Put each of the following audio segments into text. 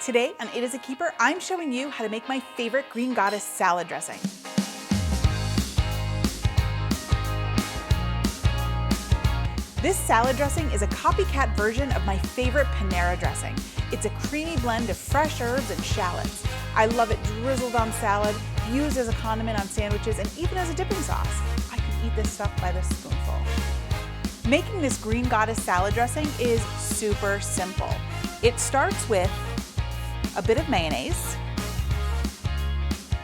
Today on It Is a Keeper, I'm showing you how to make my favorite Green Goddess salad dressing. This salad dressing is a copycat version of my favorite Panera dressing. It's a creamy blend of fresh herbs and shallots. I love it drizzled on salad, used as a condiment on sandwiches, and even as a dipping sauce. I can eat this stuff by the spoonful. Making this Green Goddess salad dressing is super simple. It starts with a bit of mayonnaise.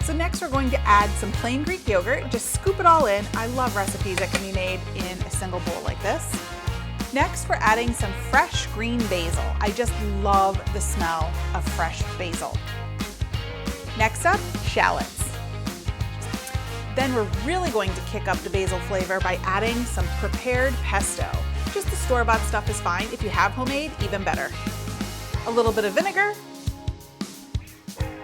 So next we're going to add some plain Greek yogurt. Just scoop it all in. I love recipes that can be made in a single bowl like this. Next we're adding some fresh green basil. I just love the smell of fresh basil. Next up, shallots. Then we're really going to kick up the basil flavor by adding some prepared pesto. Just the store-bought stuff is fine. If you have homemade, even better. A little bit of vinegar.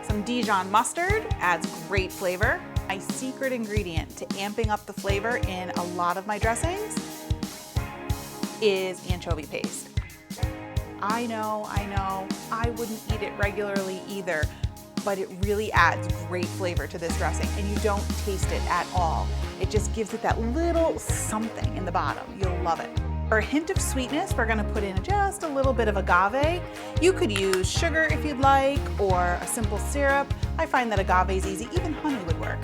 Some Dijon mustard adds great flavor. My secret ingredient to amping up the flavor in a lot of my dressings is anchovy paste. I know, I wouldn't eat it regularly either, but it really adds great flavor to this dressing and you don't taste it at all. It just gives it that little something in the bottom. You'll love it. For a hint of sweetness, we're gonna put in just a little bit of agave. You could use sugar if you'd like, or a simple syrup. I find that agave is easy, even honey would work.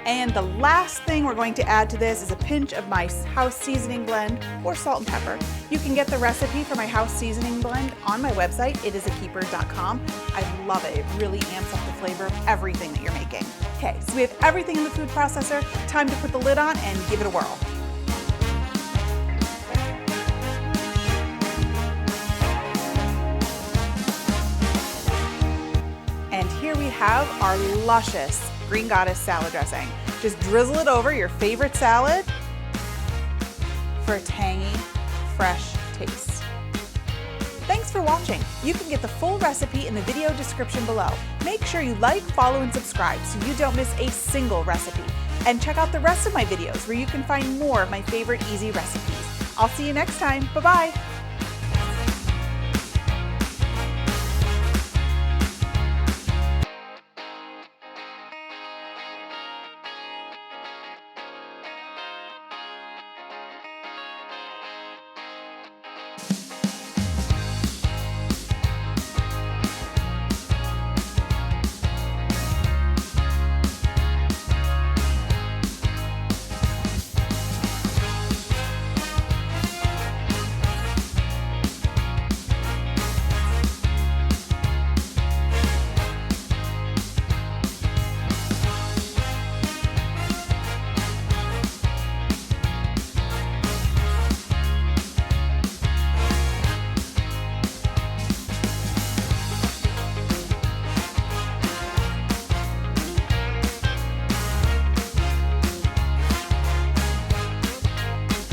And the last thing we're going to add to this is a pinch of my house seasoning blend or salt and pepper. You can get the recipe for my house seasoning blend on my website, itisakeeper.com. I love it. It really amps up the flavor of everything that you're making. Okay, so we have everything in the food processor. Time to put the lid on and give it a whirl. And here we have our luscious Green Goddess salad dressing. Just drizzle it over your favorite salad for a tangy, fresh taste. Thanks for watching. You can get the full recipe in the video description below. Make sure you like, follow, and subscribe so you don't miss a single recipe. And check out the rest of my videos where you can find more of my favorite easy recipes. I'll see you next time. Bye-bye.